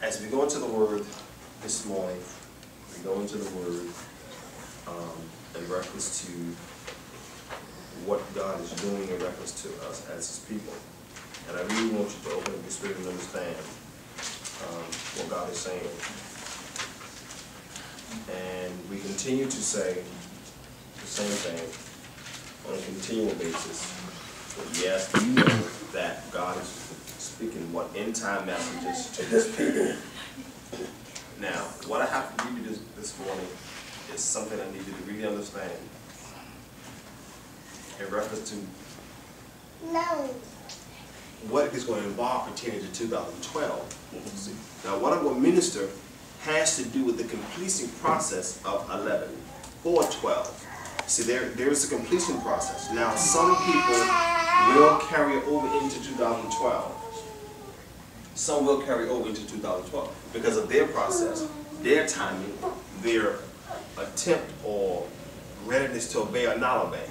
As we go into the Word this morning, we go into the Word in reference to what God is doing in reference to us as His people. And I really want you to open up your spirit and understand what God is saying. And we continue to say the same thing on a continual basis. But yes, we know that God is speaking what end-time messages to His people. Now, what I have to read you this morning is something I need you to really understand in reference to what is going to involve pertaining to 2012. See, now, what I'm going to minister has to do with the completion process of 11 or 12. See, there is a completion process. Now, some people will carry over into 2012. Some will carry over into 2012 because of their process, their timing, their attempt or readiness to obey or not obey.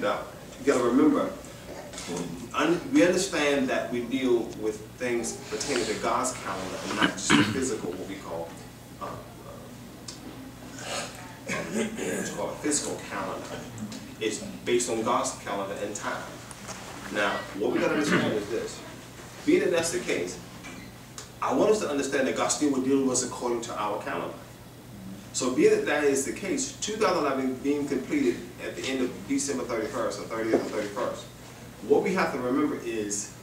Now, you got to remember, we understand that we deal with things pertaining to God's calendar and not just the physical, what we call a physical calendar. It's based on God's calendar and time. Now, what we got to understand is this. Being that that's the case, I want us to understand that God still will deal with us according to our calendar. So being that that is the case, 2011 being completed at the end of December 31st or 30th and 31st, what we have to remember is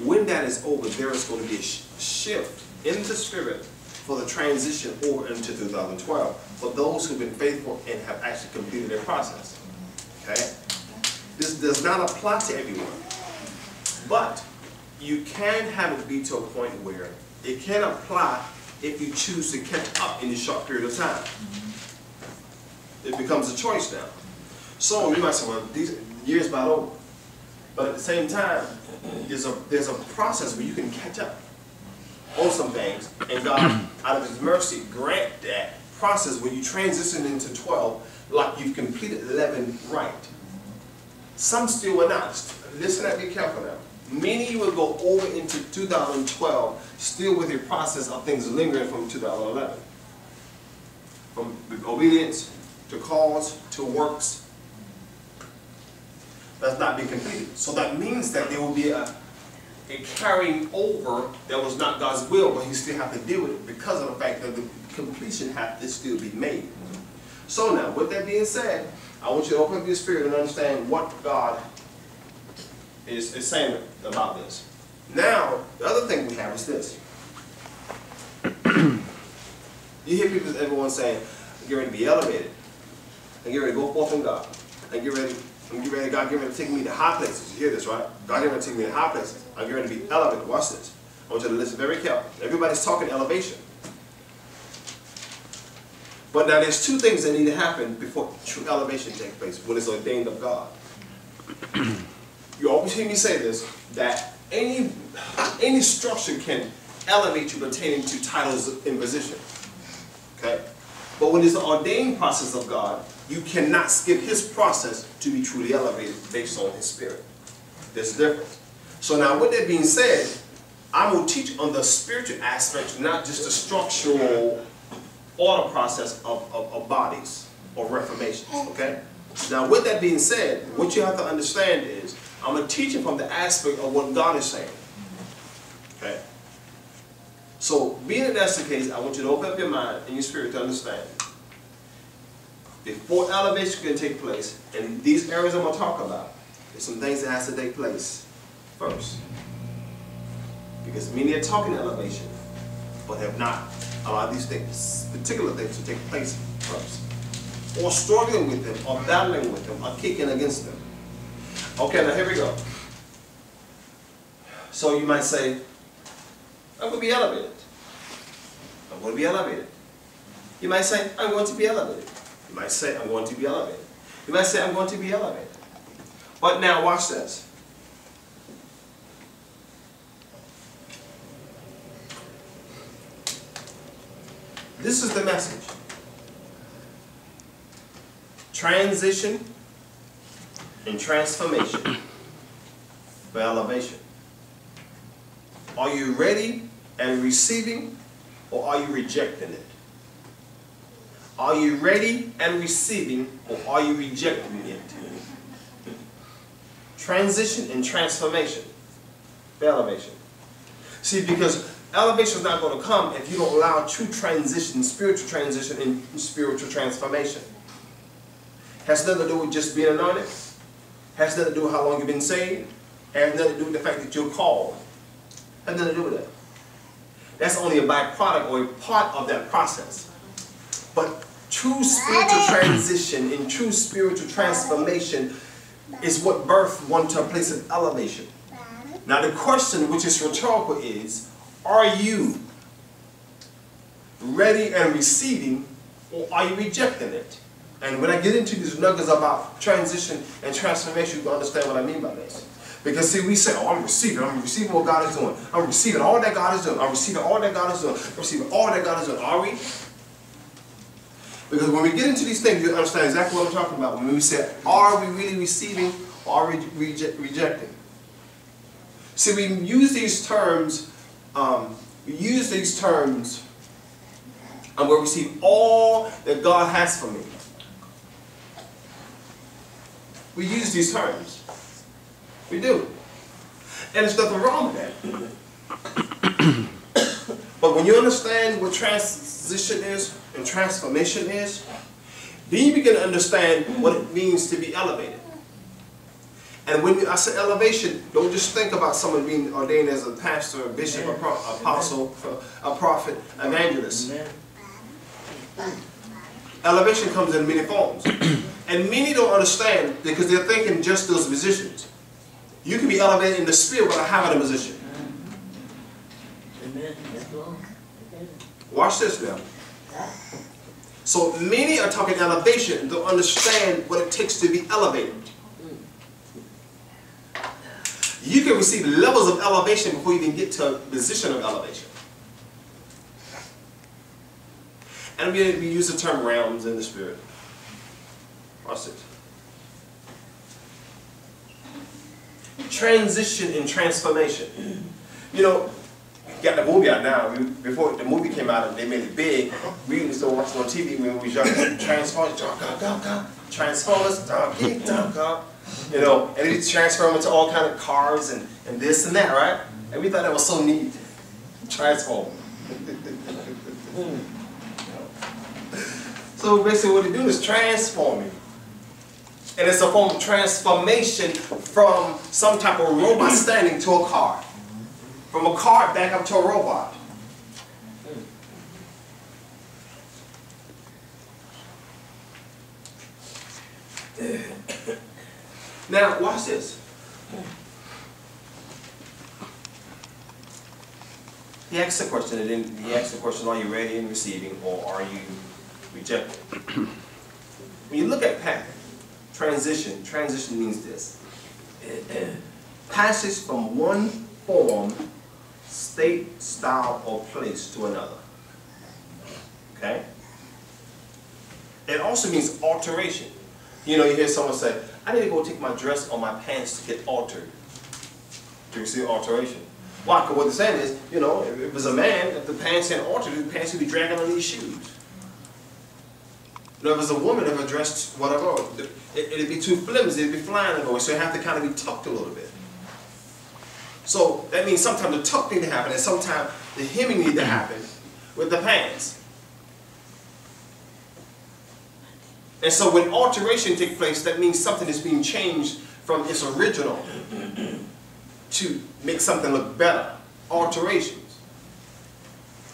when that is over, there is going to be a shift in the spirit for the transition over into 2012 for those who've been faithful and have actually completed their process. Okay? This does not apply to everyone. But you can have it be to a point where it can apply if you choose to catch up in a short period of time. It becomes a choice now. So you might say, well, these years about over. But at the same time, there's a process where you can catch up on some things, and God, out of His mercy, grant that process when you transition into 12, like you've completed 11 right. Some still will not. Listen and be careful now. Many will go over into 2012 still with a process of things lingering from 2011. From obedience to cause to works. That's not been completed. So that means that there will be a carrying over that was not God's will, but He still have to deal with it because of the fact that the completion has to still be made. So now, with that being said, I want you to open up your spirit and understand what God is saying about this. Now, the other thing we have is this. You hear people, everyone saying, I'm getting ready to be elevated. I'm getting ready to go forth in God. I'm getting ready, God getting ready to take me to high places. You hear this, right? God getting ready to take me to high places. I'm getting ready to be elevated. Watch this. I want you to listen very carefully. Everybody's talking elevation. But now there's two things that need to happen before true elevation takes place, when it's ordained of God. You always hear me say this, that any structure can elevate you pertaining to titles and position. Okay? But when it's the ordained process of God, you cannot skip His process to be truly elevated based on His Spirit. There's a difference. So now with that being said, I'm going to teach on the spiritual aspects, not just the structural order process of bodies or reformations. Okay? Now with that being said, what you have to understand is, I'm going to teach you from the aspect of what God is saying. Okay? So, being that that's the case, I want you to open up your mind and your spirit to understand. Before elevation can take place, and these areas I'm going to talk about, there's some things that has to take place first. Because many are talking elevation, but have not allowed these things, particular things, to take place first. Or struggling with them, or battling with them, or kicking against them. Okay, now here we go. So you might say, I'm going to be elevated. I'm going to be elevated. You might say, I'm going to be elevated. You might say, I'm going to be elevated. You might say, I'm going to be elevated. But now watch this. This is the message. Transition and transformation for elevation Are you ready and receiving, or are you rejecting it? Are you ready and receiving, or are you rejecting it? Transition and transformation. Elevation. See, because elevation is not going to come if you don't allow true transition, spiritual transition, and spiritual transformation. Has nothing to do with just being anointed. Has nothing to do with how long you've been saved. Has nothing to do with the fact that you're called. Has nothing to do with that. That's only a byproduct or a part of that process. But true spiritual transition and true spiritual transformation is what birthed one to a place of elevation. Now the question, which is rhetorical, is, are you ready and receiving, or are you rejecting it? And when I get into these nuggets about transition and transformation, you can understand what I mean by this. Because see, we say, oh, I'm receiving what God is doing. I'm receiving all that God is doing. I'm receiving all that God is doing. I'm receiving all that God is doing. Are we? Because when we get into these things, you understand exactly what I'm talking about. When we say, are we really receiving, or are we rejecting? See, we use these terms, where we receive all that God has for me. We use these terms. We do. And there's nothing wrong with that. But when you understand what transition is and transformation is, then you begin to understand what it means to be elevated. And when I say elevation, don't just think about someone being ordained as a pastor, a bishop, a apostle, a prophet, evangelist. Elevation comes in many forms. And many don't understand because they're thinking just those positions. You can be elevated in the spirit without having a position. Watch this now. So many are talking elevation and don't understand what it takes to be elevated. You can receive levels of elevation before you even get to a position of elevation. And we use the term realms in the spirit. Watch this. Transition and transformation. You know, you got the movie out now. Before the movie came out and they made it big, we used to watch it on TV when we were young. Transformers, Transformers, you know, and it transformed into all kind of cars and this and that, right? And we thought that was so neat. Transform. So basically what they do is transforming. And it's a form of transformation from some type of robot standing to a car. From a car back up to a robot. Now, watch this. He asks the question, and then he asks the question, are you ready and receiving, or are you rejecting? When you look at transition means this. Passage from one form, state, style, or place to another. Okay? It also means alteration. You know, you hear someone say, I need to go take my dress or my pants to get altered. Do you see alteration? Why? Because what they're saying is, you know, if it was a man, if the pants ain't altered, the pants would be dragging on these shoes. You know, if it was a woman, if it dressed whatever, it'd be too flimsy, it'd be flying everywhere, so it have to kind of be tucked a little bit. So that means sometimes the tuck need to happen, and sometimes the hemming need to happen with the pants. And so when alteration takes place, that means something is being changed from its original to make something look better. Alterations.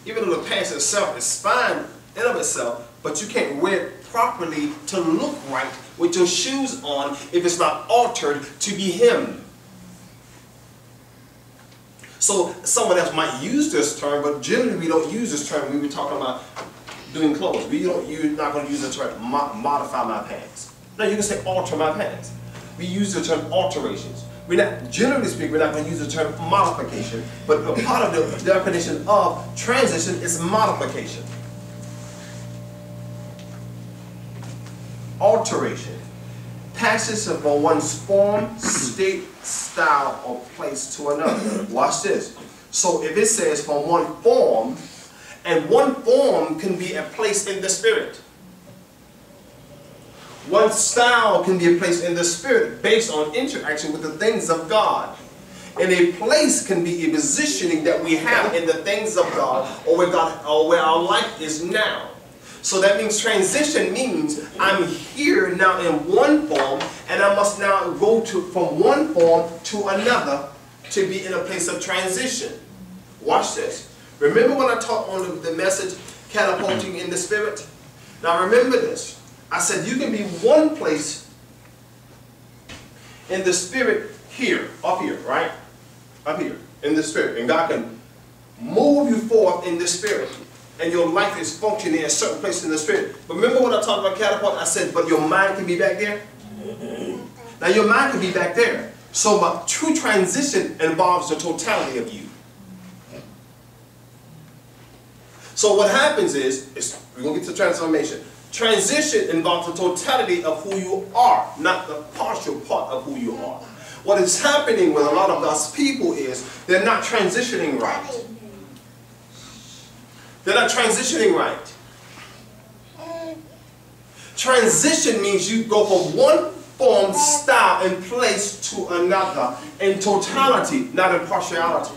Even though the pants itself is fine in of itself, but you can't wear it properly to look right with your shoes on if it's not altered to be hemmed. So someone else might use this term, but generally we don't use this term when we're talking about doing clothes. You're not going to use the term modify my pants. No, you can say alter my pants. We use the term alterations. We're not, generally speaking, we're not going to use the term modification, but a part of the definition of transition is modification. Alteration. Passage from one's form, state, style, or place to another. Watch this. So if it says from one form, and one form can be a place in the spirit. One style can be a place in the spirit based on interaction with the things of God. And a place can be a positioning that we have in the things of God, or where our life is now. So that means transition means I'm here now in one form, and I must now go from one form to another to be in a place of transition. Watch this. Remember when I taught on the message, catapulting in the spirit? Now remember this. I said you can be one place in the spirit here, up here, right? Up here, in the spirit. And God can move you forth in the spirit. And your life is functioning in a certain place in the spirit. But remember when I talked about catapult, I said, but your mind can be back there? Now your mind can be back there. So my true transition involves the totality of you. So what happens is we're going to get to transformation. Transition involves the totality of who you are, not the partial part of who you are. What is happening with a lot of God's people is they're not transitioning right. They're not transitioning right. Transition means you go from one form, style, and place to another in totality, not in partiality.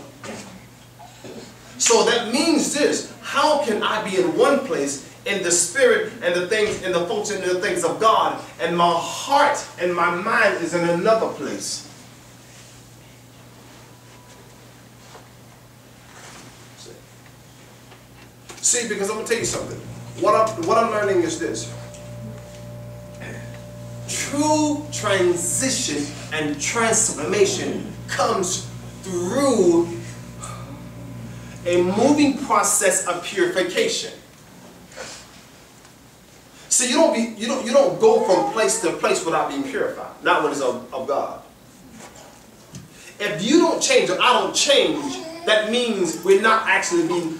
So that means this: how can I be in one place in the spirit and the things and the function and the things of God, and my heart and my mind is in another place? See, because I'm going to tell you something. What I'm learning is this. True transition and transformation comes through a moving process of purification. See, you don't go from place to place without being purified. Not when it's of God. If you don't change or I don't change, that means we're not actually being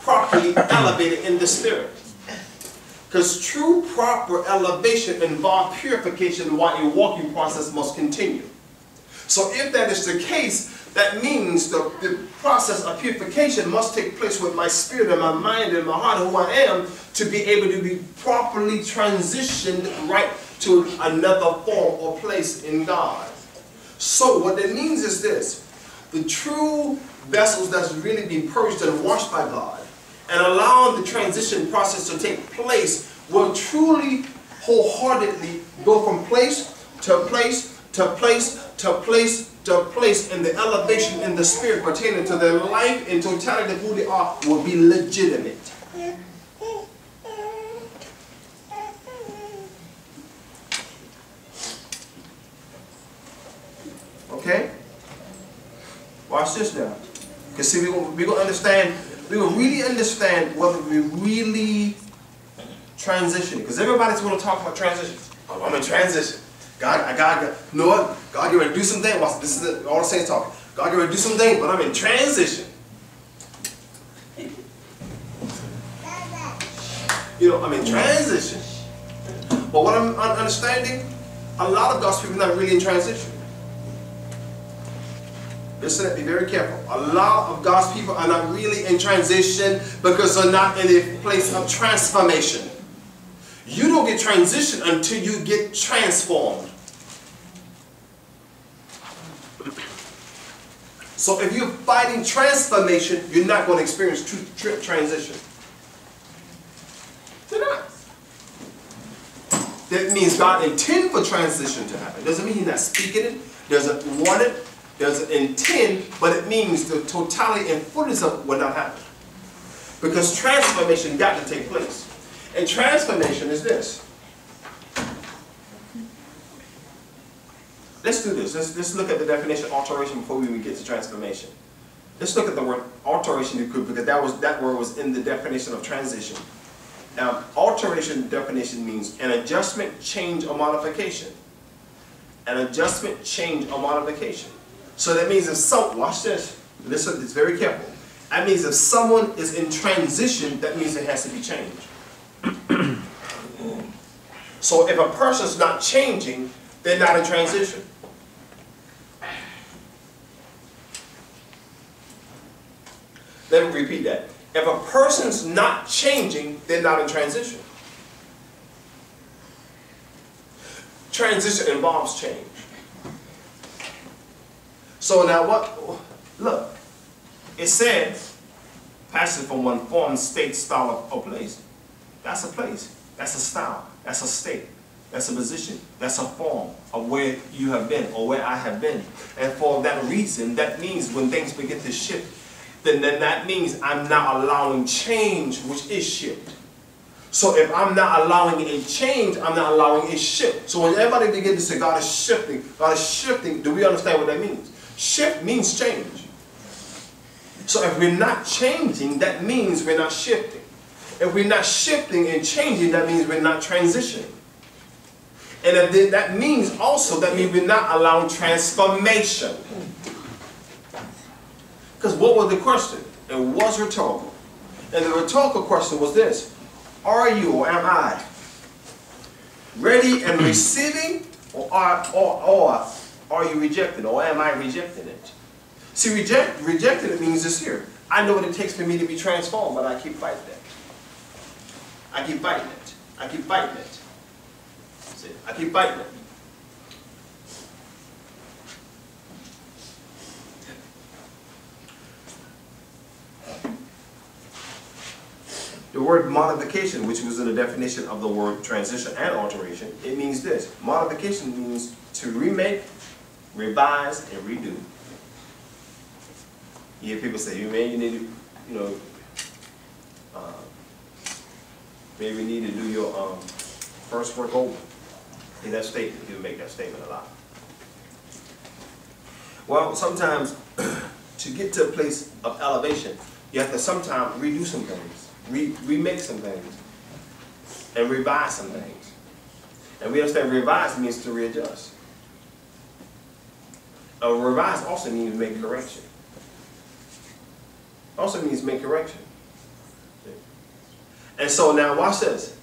properly elevated in the spirit. Because true proper elevation involves purification, while a walking process must continue. So if that is the case, that means the process of purification must take place with my spirit and my mind and my heart, who I am, to be able to be properly transitioned right to another form or place in God. So what that means is this: the true vessels that's really being purged and washed by God and allowing the transition process to take place will truly wholeheartedly go from place to place to place to place to place, and the elevation in the spirit pertaining to their life in totality of who they are will be legitimate. Okay? Watch this now. Because see, we're going to understand, we will really understand whether we really transition. Because everybody's going to talk about transition. Oh, I'm in transition. God, you know what? God, you're going to do something. This is all the saints talking. God, you're going to do something, but I'm in transition. You know, I'm in transition. But what I'm understanding, a lot of God's people are not really in transition. Listen and be very careful. A lot of God's people are not really in transition because they're not in a place of transformation. You don't get transition until you get transformed. So if you're fighting transformation, you're not going to experience true transition. You're not. That means God intends for transition to happen. Doesn't mean He's not speaking it, doesn't want it, doesn't intend, but it means the totality and fullness of it will not happen. Because transformation got to take place. And transformation is this. Let's do this. Let's look at the definition of alteration before we even get to transformation. Let's look at the word alteration because that word was in the definition of transition. Now, alteration definition means an adjustment, change, or modification. An adjustment, change, or modification. So that means if watch this. Listen, it's very careful. That means if someone is in transition, that means it has to be changed. So if a person's not changing, they're not in transition. Let me repeat that. If a person's not changing, they're not in transition. Transition involves change. So now what, look, it says, passing from one form, state, style, or place. That's a place, that's a style, that's a state, that's a position, that's a form of where you have been or where I have been. And for that reason, that means when things begin to shift, then that means I'm not allowing change, which is shift. So if I'm not allowing a change, I'm not allowing a shift. So when everybody begins to say God is shifting, do we understand what that means? Shift means change. So if we're not changing, that means we're not shifting. If we're not shifting and changing, that means we're not transitioning. And if that means also, that means we're not allowing transformation. Because what was the question? It was rhetorical. And the rhetorical question was this: are you, or am I, ready and receiving, or are you rejecting, or am I rejecting it? See, rejecting it means this here. I know what it takes for me to be transformed, but I keep fighting it. I keep fighting it. I keep fighting it. See, I keep fighting it. The word modification, which was in the definition of the word transition and alteration, it means this. Modification means to remake, revise, and redo. You hear people say, man, you need to, maybe we need to do your first work over. In that statement, people make that statement a lot. Well, sometimes to get to a place of elevation, you have to sometimes redo some things, remake some things, and revise some things. And we understand revise means to readjust. Revise also means make correction. Also means make correction. And so now watch this.